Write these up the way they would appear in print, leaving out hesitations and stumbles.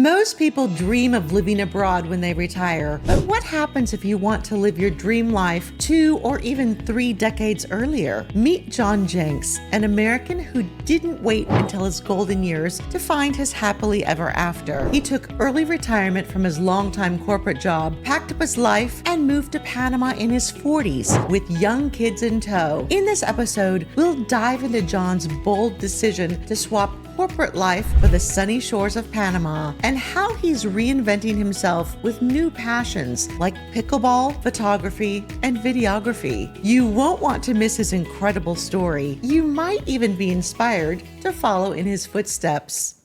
Most people dream of living abroad when they retire, but what happens if you want to live your dream life 2 or even 3 decades earlier? Meet John Jenks, an American who didn't wait until his golden years to find his happily ever after. He took early retirement from his longtime corporate job, packed up his life, and moved to Panama in his 40s with young kids in tow. In this episode, we'll dive into John's bold decision to swap corporate life for the sunny shores of Panama and how he's reinventing himself with new passions like pickleball, photography, and videography. You won't want to miss his incredible story. You might even be inspired to follow in his footsteps.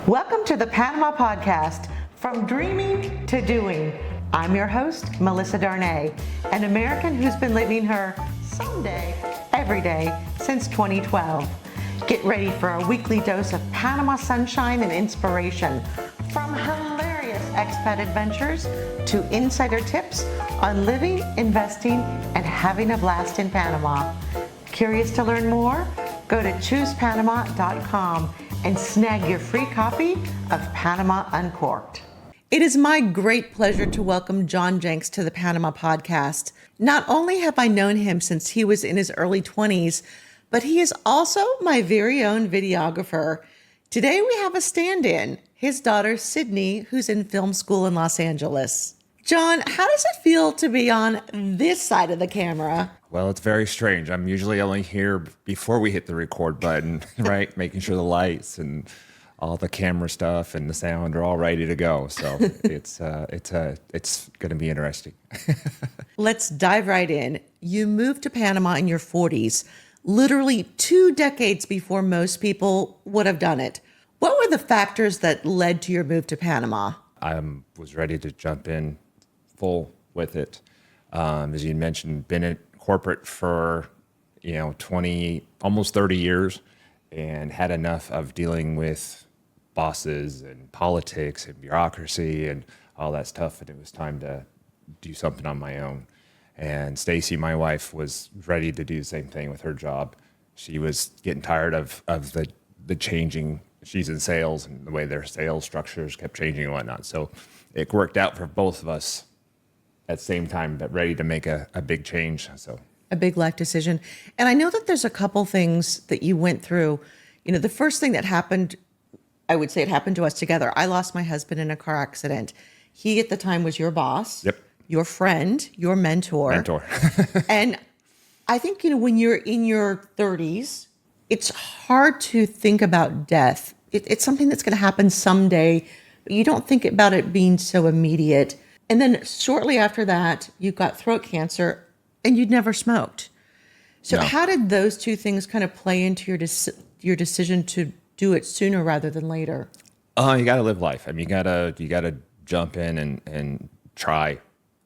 Welcome to the Panama Podcast, From Dreaming to Doing. I'm your host, Melissa Darnay, an American who's been living her someday, every day since 2012. Get ready for a weekly dose of Panama sunshine and inspiration, from hilarious expat adventures to insider tips on living, investing, and having a blast in Panama. Curious to learn more? Go to choosepanama.com and snag your free copy of Panama Uncorked. It is my great pleasure to welcome John Jenks to the Panama Podcast. Not only have I known him since he was in his early 20s, but he is also my very own videographer. Today we have a stand-in, his daughter Sydney, who's in film school in Los Angeles. John, how does it feel to be on this side of the camera? Well, it's very strange. I'm usually only here before we hit the record button, right? Making sure the lights and all the camera stuff and the sound are all ready to go. So it's going to be interesting. Let's dive right in. You moved to Panama in your 40s. Literally 2 decades before most people would have done it. What were the factors that led to your move to Panama? I was ready to jump in full with it. As you mentioned, been in corporate for 20, almost 30 years, and had enough of dealing with bosses and politics and bureaucracy and all that stuff, and it was time to do something on my own. And Stacy, my wife, was ready to do the same thing with her job. She was getting tired of the changing. She's in sales, and the way their sales structures kept changing and whatnot. So it worked out for both of us at the same time, but ready to make a big change. So a big life decision. And I know that there's a couple things that you went through. The first thing that happened, I would say it happened to us together. I lost my husband in a car accident. He at the time was your boss. Yep. Your friend, your mentor. And I think, when you're in your 30s, it's hard to think about death. It's something that's going to happen someday, but you don't think about it being so immediate. And then shortly after that, you got throat cancer and you'd never smoked. So No. How did those two things kind of play into your decision to do it sooner rather than later? You got to live life. I mean, you gotta jump in and try.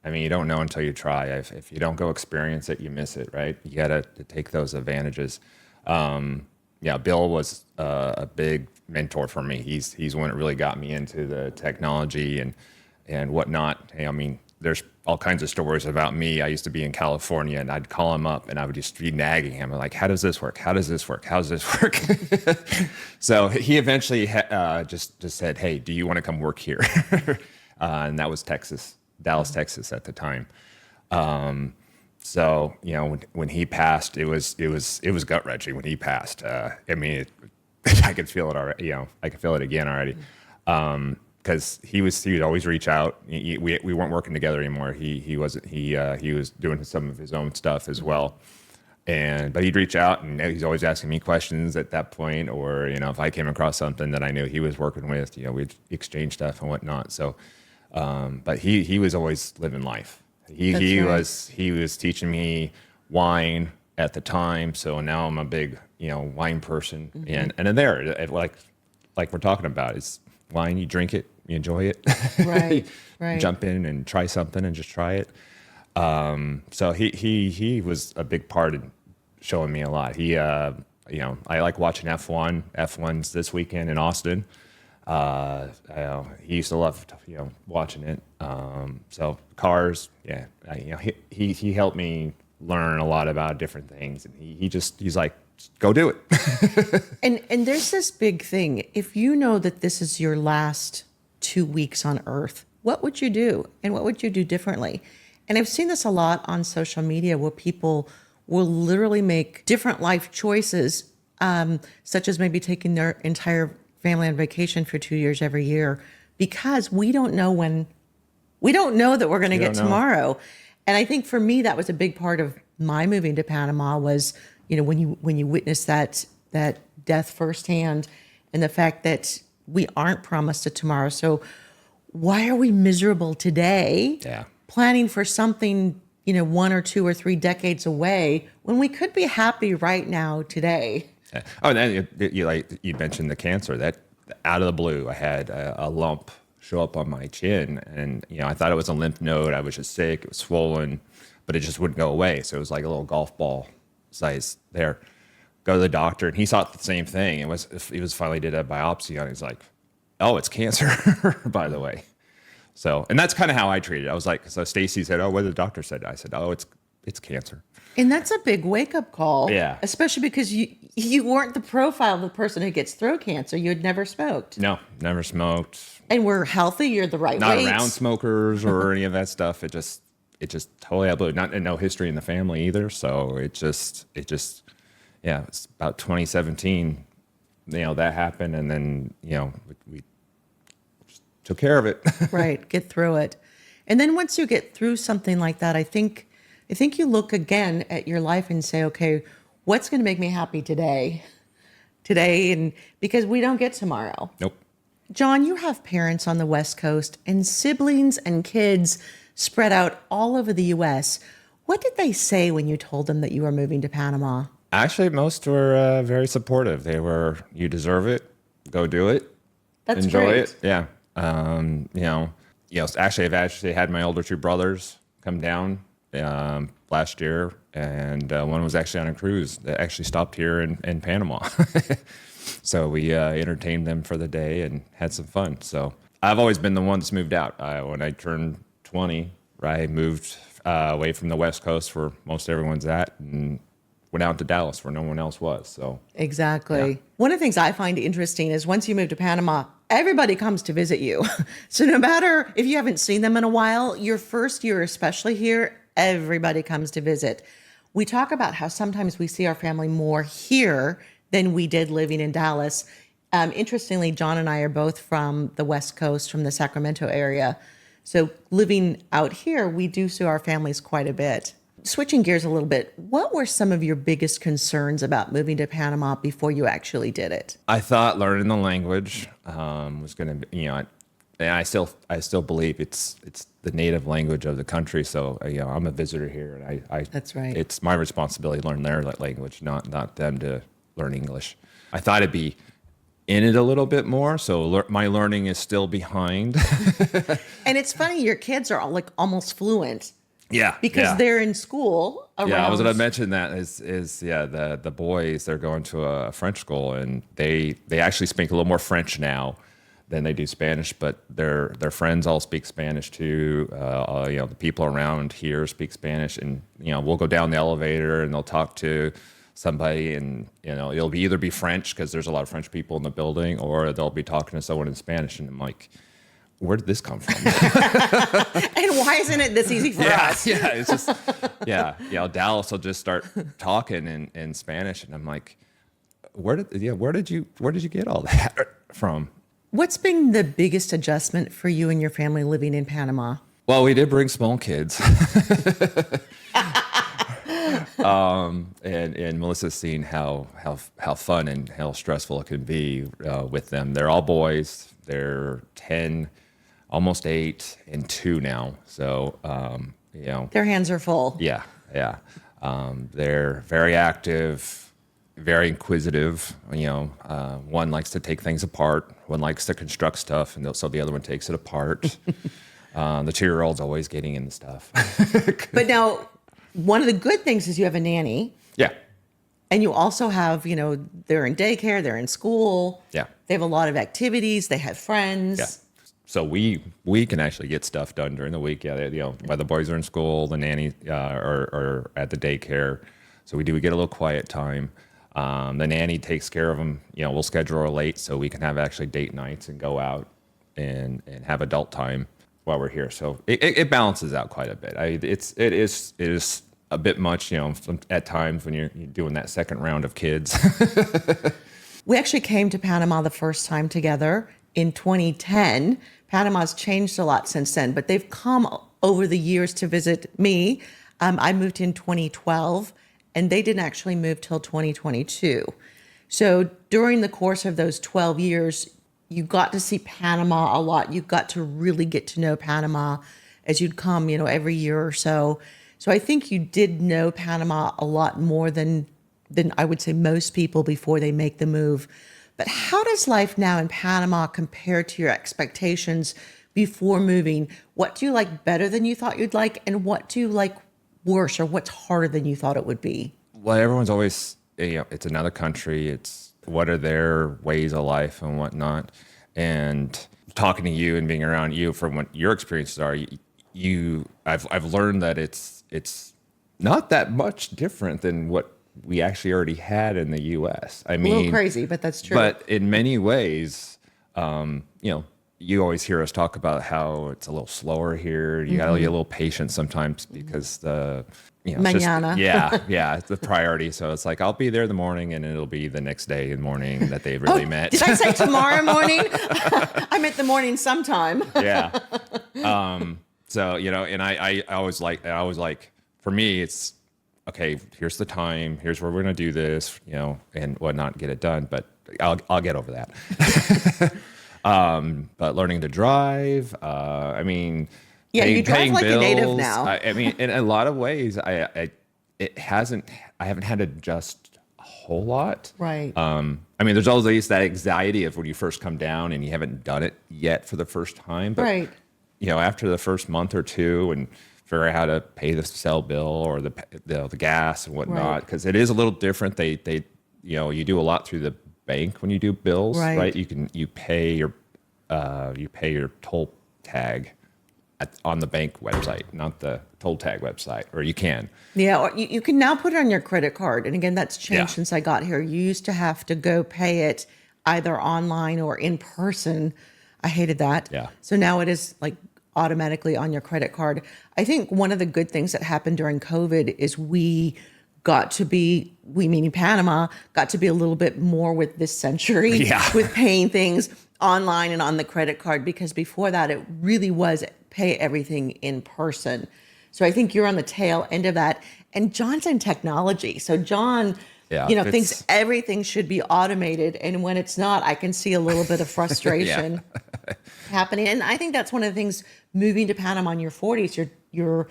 I mean, you don't know until you try. If you don't go experience it, you miss it, right? You got to take those advantages. Bill was a big mentor for me. He's one that really got me into the technology and whatnot. I mean, there's all kinds of stories about me. I used to be in California, and I'd call him up, and I would just be nagging him. I'm like, how does this work? How does this work? How does this work? So he eventually just said, hey, do you want to come work here? And that was Dallas, Texas at the time. So when he passed, it was gut wrenching when he passed. I mean, I could feel it already. I could feel it again already. Because he would always reach out. We weren't working together anymore. He was doing some of his own stuff as well. But he'd reach out, and he's always asking me questions at that point, or if I came across something that I knew he was working with, we'd exchange stuff and whatnot. So. But he was always living life. He was teaching me wine at the time. So now I'm a big, wine person. Mm-hmm. And then there, like we're talking about, it's wine, you drink it, you enjoy it. Right. Jump in and try something and just try it. So he was a big part in showing me a lot. I like watching F1. F1's this weekend in Austin. He used to love, watching it. So cars, yeah. He helped me learn a lot about different things, and he's like, go do it. And there's this big thing. If you know that this is your last 2 weeks on Earth, what would you do? And what would you do differently? And I've seen this a lot on social media where people will literally make different life choices, such as maybe taking their entire family on vacation for 2 years every year, because we don't know that we're going to get tomorrow. And I think for me, that was a big part of my moving to Panama was, when you witness that death firsthand and the fact that we aren't promised a tomorrow. So why are we miserable today? Yeah. Planning for something, 1 or 2 or 3 decades away when we could be happy right now today. Yeah. Oh, and then you mentioned the cancer. That out of the blue, I had a lump show up on my chin, and I thought it was a lymph node. I was just sick. It was swollen, but it just wouldn't go away. So it was like a little golf ball size there. Go to the doctor, and he thought the same thing. He was finally did a biopsy on it. He's like, "Oh, it's cancer," by the way. So, and that's kind of how I treated it. I was like, so Stacy said, "Oh, what did the doctor said?" I said, "Oh, it's cancer." And that's a big wake up call. Yeah. Especially because you weren't the profile of the person who gets throat cancer. You had never smoked. No, never smoked. And we're healthy. You're the right Not weight. around smokers or any of that stuff. It just totally out of the blue. No history in the family either. So it just it's about 2017. That happened, and then we just took care of it. Right. Get through it. And then once you get through something like that, I think you look again at your life and say, okay, what's going to make me happy today? And because we don't get tomorrow. Nope. John, you have parents on the West Coast and siblings and kids spread out all over the U.S. What did they say when you told them that you were moving to Panama? Actually, most were very supportive. They were, "You deserve it. Go do it. That's Enjoy great. it." Yeah. Actually, I've actually had my older 2 brothers come down last year, and one was actually on a cruise that actually stopped here in Panama. So we entertained them for the day and had some fun. So I've always been the one that's moved out. When I turned 20, I moved away from the West Coast where most everyone's at, and went out to Dallas where no one else was. So Exactly. Yeah. One of the things I find interesting is once you move to Panama, everybody comes to visit you. So no matter if you haven't seen them in a while, your first year, especially here, everybody comes to visit. We talk about how sometimes we see our family more here than we did living in Dallas. Interestingly, John and I are both from the West Coast, from the Sacramento area. So living out here, we do see our families quite a bit. Switching gears a little bit, what were some of your biggest concerns about moving to Panama before you actually did it? I thought learning the language was going to be, and I still believe it's the native language of the country. So I'm a visitor here, and I That's right. It's my responsibility to learn their language, not them to learn English. I thought it'd be in it a little bit more, so my learning is still behind. And it's funny, your kids are like almost fluent. Yeah, Because they're in school around. Yeah, I was going to mention that the boys, they're going to a French school, and they actually speak a little more French now than they do Spanish, but their friends all speak Spanish too. The people around here speak Spanish, and we'll go down the elevator and they'll talk to somebody, and it'll either be French because there's a lot of French people in the building, or they'll be talking to someone in Spanish, and I'm like, where did this come from? And why isn't it this easy for us? Yeah, it's just, Dallas will just start talking in Spanish, and I'm like, where did you get all that from? What's been the biggest adjustment for you and your family living in Panama? Well, we did bring small kids. And Melissa's seen how fun and how stressful it can be with them. They're all boys. They're 10, almost 8, and 2 now. So Their hands are full. yeah. They're very active, very inquisitive. One likes to take things apart. One likes to construct stuff, and so the other one takes it apart. The 2-year-old's always getting into stuff. But now, one of the good things is you have a nanny. Yeah. And you also have, they're in daycare, they're in school. Yeah. They have a lot of activities, they have friends. Yeah. So we can actually get stuff done during the week. Yeah, while the boys are in school, the nanny are at the daycare. So we get a little quiet time. The nanny takes care of them. We'll schedule her late so we can have actually date nights and go out and have adult time while we're here. So it balances out quite a bit. It is a bit much, at times when you're doing that second round of kids. We actually came to Panama the first time together in 2010. Panama's changed a lot since then, but they've come over the years to visit me. I moved in 2012, and they didn't actually move till 2022. So during the course of those 12 years, you got to see Panama a lot. You got to really get to know Panama as you'd come, every year or so. So I think you did know Panama a lot more than I would say most people before they make the move. But how does life now in Panama compare to your expectations before moving? What do you like better than you thought you'd like? And what do you like worse, or what's harder than you thought it would be? Well, everyone's always, it's another country. It's what are their ways of life and whatnot. And talking to you and being around you from what your experiences are, I've learned that it's not that much different than what we actually already had in the U.S. I mean, a little crazy, but that's true. But in many ways, you always hear us talk about how it's a little slower here. You got to be a little patient sometimes because Mañana. It's the priority. So it's like, I'll be there in the morning and it'll be the next day in the morning that they really met. Did I say tomorrow morning? I meant the morning sometime. Yeah. So, and I always like, for me, it's, okay, here's the time, here's where we're going to do this, and whatnot, get it done. But I'll get over that. But learning to drive, you drive like bills, a native now. In a lot of ways, I haven't had to adjust a whole lot. Right. There's always that anxiety of when you first come down and you haven't done it yet for the first time. But, right. After the first month or two and figure out how to pay the cell bill or the gas and whatnot, because it is a little different. They you do a lot through the bank when you do bills, right? You pay your toll tag on the bank website, not the toll tag website, or you can. Yeah, or you can now put it on your credit card. And again, that's changed since I got here. You used to have to go pay it either online or in person. I hated that. Yeah. So now it is like automatically on your credit card. I think one of the good things that happened during COVID is we meaning Panama, got to be a little bit more with this century with paying things online and on the credit card, because before that it really was pay everything in person. So I think you're on the tail end of that. And John's in technology. So John, thinks everything should be automated. And when it's not, I can see a little bit of frustration happening. And I think that's one of the things moving to Panama in your 40s, you're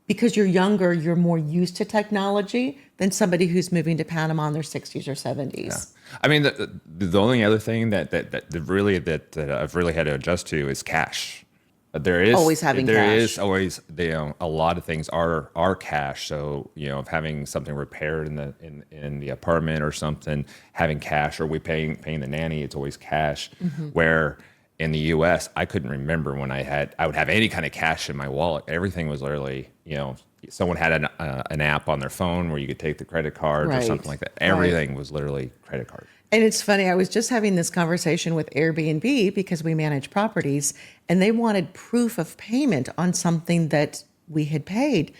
because you're younger, you're more used to technology than somebody who's moving to Panama in their 60s or 70s. Yeah. The only other thing that I've really had to adjust to is cash. There is always having cash. There is always a lot of things are cash. So if having something repaired in the apartment or something, having cash, or we paying the nanny, it's always cash. Mm-hmm. Where in the U.S., I couldn't remember when I would have any kind of cash in my wallet. Everything was literally, someone had an app on their phone where you could take the credit card or something like that. Everything was literally credit card. And it's funny, I was just having this conversation with Airbnb because we manage properties, and they wanted proof of payment on something that we had paid.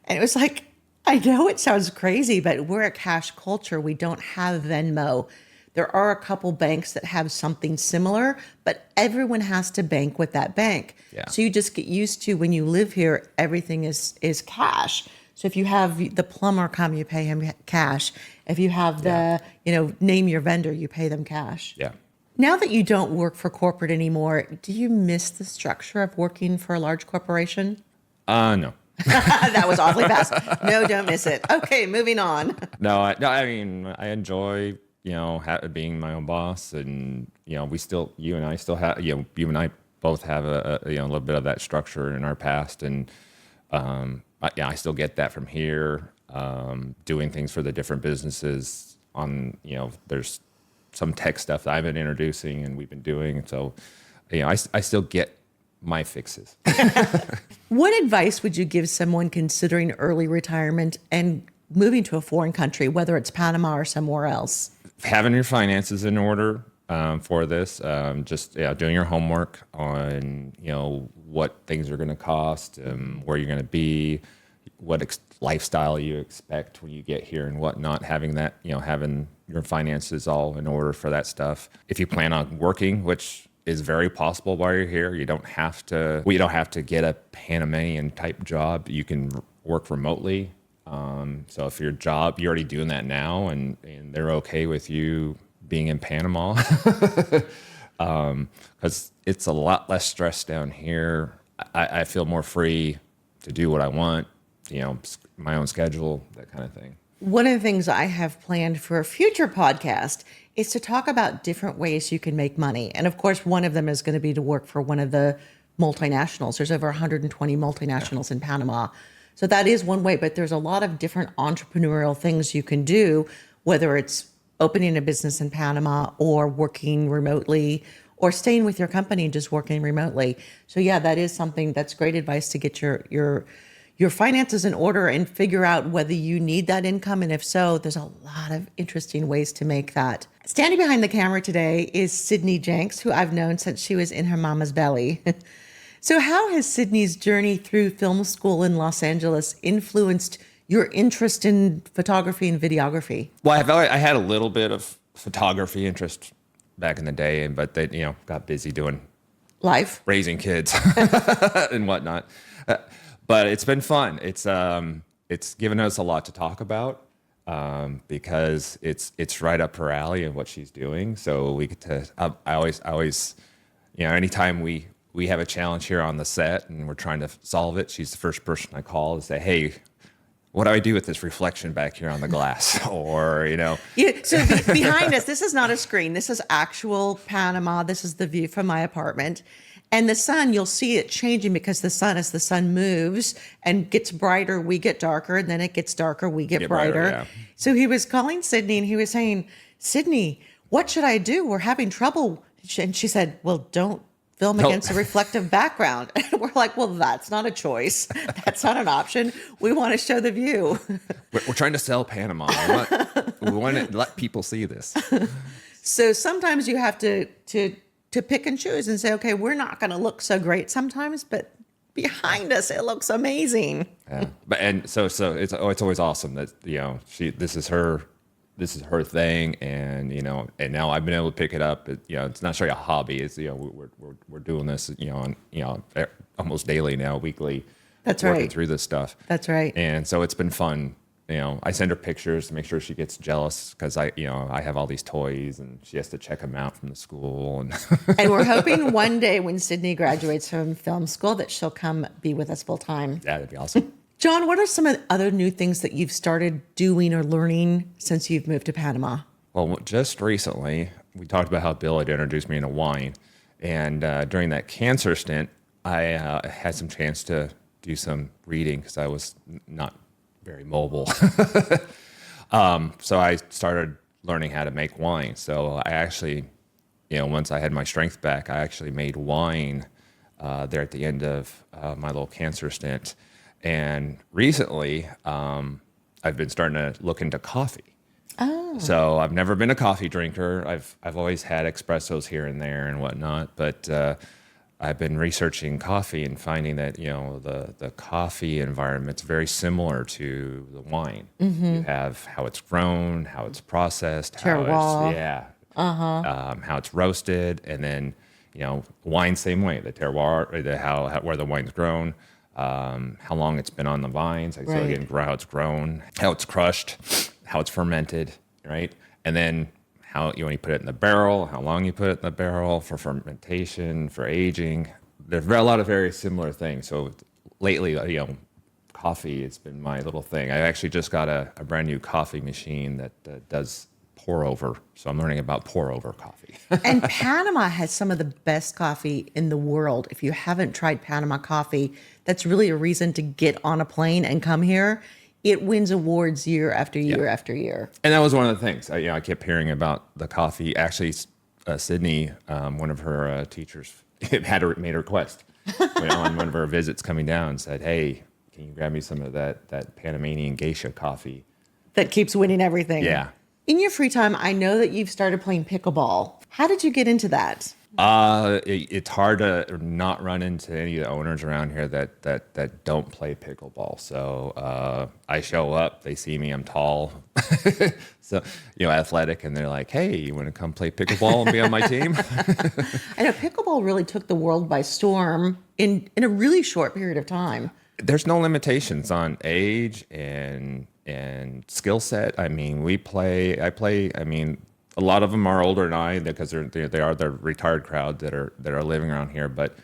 And it was like, I know it sounds crazy, but we're a cash culture. We don't have Venmo. There are a couple banks that have something similar, but everyone has to bank with that bank. Yeah. So you just get used to, when you live here, everything is cash. So if you have the plumber come, you pay him cash. If you have name your vendor, you pay them cash. Yeah. Now that you don't work for corporate anymore, do you miss the structure of working for a large corporation? No. That was awfully fast. No, don't miss it. Okay, moving on. I enjoy, being my own boss, and you and I still have, you and I both have a little bit of that structure in our past, and I still get that from here. Doing things for the different businesses there's some tech stuff that I've been introducing and we've been doing. So, I still get my fixes. What advice would you give someone considering early retirement and moving to a foreign country, whether it's Panama or somewhere else? Having your finances in order, for this. Just doing your homework on what things are going to cost, where you're going to be, what lifestyle you expect when you get here and whatnot. Having that, having your finances all in order for that stuff. If you plan on working, which is very possible while you're here, you don't have to. We don't have to get a Panamanian type job. You can work remotely. So if your job, you're already doing that now, and they're okay with you being in Panama, because it's a lot less stress down here. I feel more free to do what I want, my own schedule, that kind of thing. One of the things I have planned for a future podcast is to talk about different ways you can make money. And of course, one of them is going to be to work for one of the multinationals. There's over 120 multinationals in Panama. So that is one way, but there's a lot of different entrepreneurial things you can do, whether it's opening a business in Panama or working remotely or staying with your company and just working remotely. So yeah, that is something that's great advice to get your finances in order and figure out whether you need that income. And if so, there's a lot of interesting ways to make that. Standing behind the camera today is Sydney Jenks, who I've known since she was in her mama's belly. So how has Sydney's journey through film school in Los Angeles influenced your interest in photography and videography? Well, I had a little bit of photography interest back in the day, but they, got busy doing Life, raising kids and whatnot. But it's been fun. It's given us a lot to talk about, because it's right up her alley and what she's doing. So we get to. I always, anytime we have a challenge here on the set and we're trying to solve it, she's the first person I call to say, hey, what do I do with this reflection back here on the glass? Or, Yeah, so behind us, this is not a screen. This is actual Panama. This is the view from my apartment. And the sun, you'll see it changing because as the sun moves and gets brighter, we get darker. And then it gets darker, we get brighter. Yeah. So he was calling Sydney and he was saying, Sydney, what should I do? We're having trouble. And she said, well, don't film against a reflective background. And we're like, well, that's not a choice. That's not an option. We want to show the view. We're trying to sell Panama. We want to let people see this. So sometimes you have to pick and choose and say, okay, we're not going to look so great sometimes, but behind us, it looks amazing. Yeah. So it's always awesome that, this is her thing, and and now I've been able to pick it up. It's not necessarily a hobby. It's we're doing this almost daily now, weekly. That's working right. through this stuff. That's right. And so it's been fun. I send her pictures to make sure she gets jealous because I have all these toys and she has to check them out from the school. And we're hoping one day when Sydney graduates from film school that she'll come be with us full time. Yeah, that'd be awesome. John, what are some of the other new things that you've started doing or learning since you've moved to Panama? Well, just recently, we talked about how Bill had introduced me into wine. And during that cancer stint, I had some chance to do some reading because I was not very mobile. So I started learning how to make wine. So I actually, once I had my strength back, I actually made wine there at the end of my little cancer stint. And recently, I've been starting to look into coffee. Oh. So I've never been a coffee drinker. I've always had espressos here and there and whatnot, but I've been researching coffee and finding that the coffee environment's very similar to the wine. Mm-hmm. You have how it's grown, how it's processed, terroir. How it's roasted, and then wine same way. The terroir, how where the wine's grown. How long it's been on the vines, so again, how it's grown, how it's crushed, how it's fermented, right? And then how when you put it in the barrel, how long you put it in the barrel for fermentation, for aging. There's a lot of very similar things. So lately, coffee has been my little thing. I actually just got a brand new coffee machine that does pour over. So I'm learning about pour over coffee. And Panama has some of the best coffee in the world. If you haven't tried Panama coffee, that's really a reason to get on a plane and come here. It wins awards year after year after year. And that was one of the things. I kept hearing about the coffee. Actually, Sydney, one of her teachers, made a request on one of her visits coming down, said, hey, can you grab me some of that Panamanian geisha coffee? That keeps winning everything. Yeah. In your free time, I know that you've started playing pickleball. How did you get into that? It's hard to not run into any of the owners around here that don't play pickleball. So I show up, they see me, I'm tall, so athletic, and they're like, "Hey, you want to come play pickleball and be on my team?" I know pickleball really took the world by storm in a really short period of time. There's no limitations on age and skill set. I mean, I play. I mean, a lot of them are older than I because they are the retired crowd that are living around here. But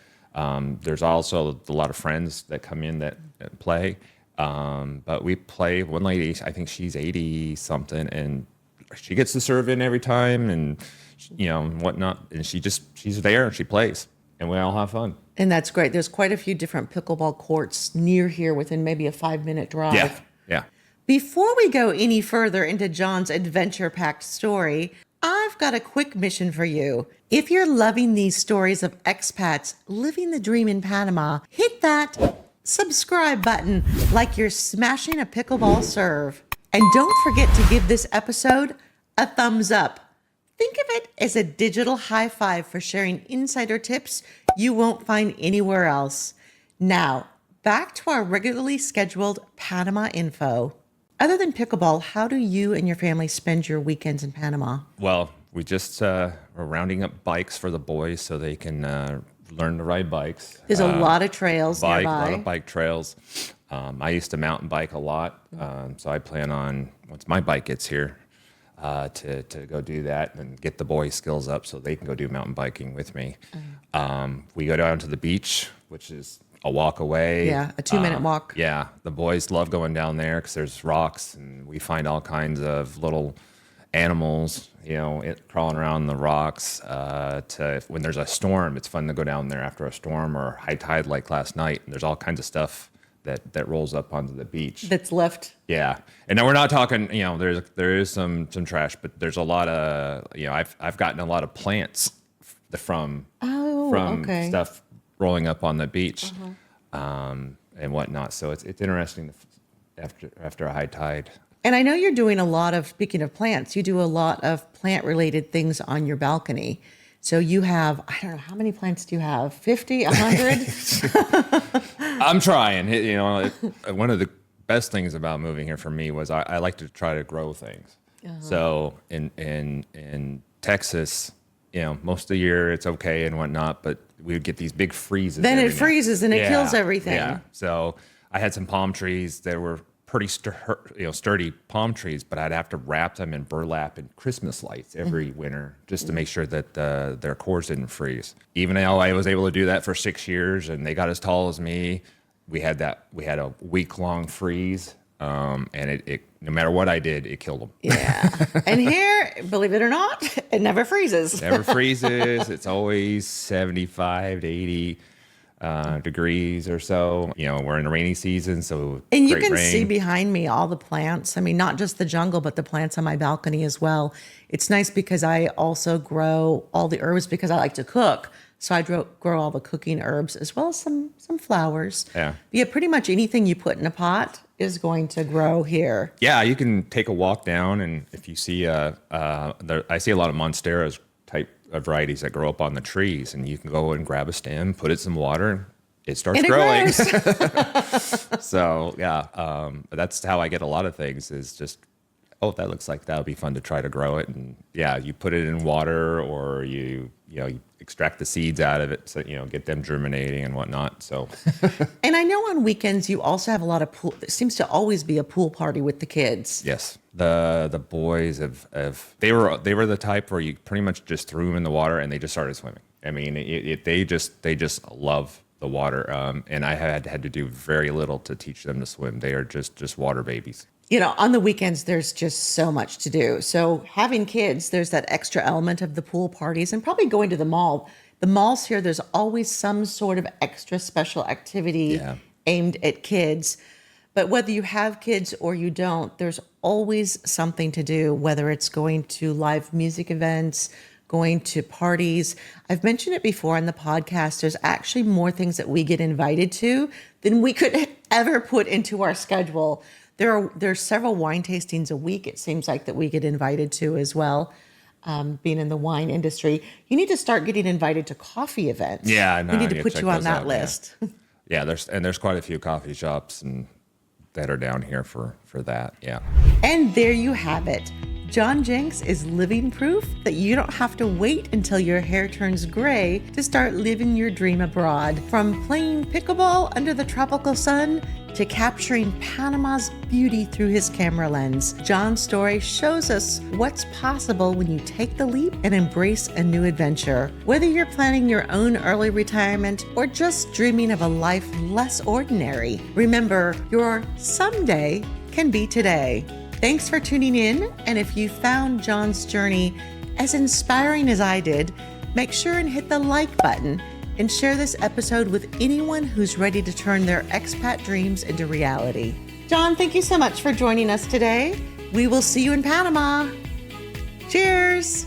there's also a lot of friends that come in that play. But we play. One lady, I think she's 80 something, and she gets to serve in every time, and whatnot. And she's there and she plays, and we all have fun. And that's great. There's quite a few different pickleball courts near here within maybe a 5-minute drive. Yeah. Before we go any further into John's adventure-packed story, I've got a quick mission for you. If you're loving these stories of expats living the dream in Panama, hit that subscribe button like you're smashing a pickleball serve. And don't forget to give this episode a thumbs up. Think of it as a digital high five for sharing insider tips you won't find anywhere else. Now, back to our regularly scheduled Panama info. Other than pickleball, how do you and your family spend your weekends in Panama? Well, we just are rounding up bikes for the boys so they can learn to ride bikes. There's a lot of trails A nearby. lot of bike trails. I used to mountain bike a lot, so I plan on, once my bike gets here, to go do that and get the boys' skills up so they can go do mountain biking with me. We go down to the beach, which is a walk away. Yeah, a 2-minute walk. Yeah, the boys love going down there because there's rocks and we find all kinds of little animals, crawling around the rocks. When there's a storm, it's fun to go down there after a storm or high tide like last night. And there's all kinds of stuff that rolls up onto the beach. That's left. Yeah, and now we're not talking. There is some trash, but there's a lot of. I've gotten a lot of plants from okay. stuff rolling up on the beach, and whatnot. So it's interesting after a high tide. And I know you're doing a lot of, speaking of plants, you do a lot of plant-related things on your balcony. So you have, I don't know, how many plants do you have? 50, 100? I'm trying. One of the best things about moving here for me was I like to try to grow things. So in Texas, most of the year it's okay and whatnot, but we would get these big freezes. Then it freezes and it kills everything. Yeah. So I had some palm trees that were pretty sturdy palm trees, but I'd have to wrap them in burlap and Christmas lights every winter just to make sure that their cores didn't freeze. Even though I was able to do that for 6 years and they got as tall as me, we had a week-long freeze, and it no matter what I did, it killed them. Yeah. And here, believe it or not, it never freezes. Never freezes. It's always 75 to 80 degrees or so. We're in a rainy season, so and you great can rain. see behind me all the plants. I mean, not just the jungle, but the plants on my balcony as well. It's nice because I also grow all the herbs because I like to cook. So I grow all the cooking herbs as well as some flowers. Yeah. But yeah, pretty much anything you put in a pot is going to grow here. Yeah, you can take a walk down, and if you see I see a lot of monsteras type of varieties that grow up on the trees, and you can go and grab a stem, put it in some water, and it starts growing. So yeah, that's how I get a lot of things. Is just, that looks like that would be fun to try to grow it, and yeah, you put it in water, or you extract the seeds out of it, so get them germinating and whatnot. So, and I know on weekends you also have a lot of pool. There seems to always be a pool party with the kids. Yes, the boys they were the type where you pretty much just threw them in the water and they just started swimming. I mean, they just love the water, and I had to do very little to teach them to swim. They are just water babies. On the weekends, there's just so much to do. So having kids, there's that extra element of the pool parties and probably going to the mall. The malls here, there's always some sort of extra special activity aimed at kids. But whether you have kids or you don't, there's always something to do, whether it's going to live music events, going to parties. I've mentioned it before on the podcast. There's actually more things that we get invited to than we could ever put into our schedule. There's several wine tastings a week. It seems like that we get invited to as well. Being in the wine industry, you need to start getting invited to coffee events. Yeah, I know. We need to You put check you on those that out, list. Yeah, there's quite a few coffee shops that are down here for that. Yeah. And there you have it. John Jenks is living proof that you don't have to wait until your hair turns gray to start living your dream abroad. From playing pickleball under the tropical sun to capturing Panama's beauty through his camera lens, John's story shows us what's possible when you take the leap and embrace a new adventure. Whether you're planning your own early retirement or just dreaming of a life less ordinary, remember, your someday can be today. Thanks for tuning in, and if you found John's journey as inspiring as I did, make sure and hit the like button and share this episode with anyone who's ready to turn their expat dreams into reality. John, thank you so much for joining us today. We will see you in Panama. Cheers!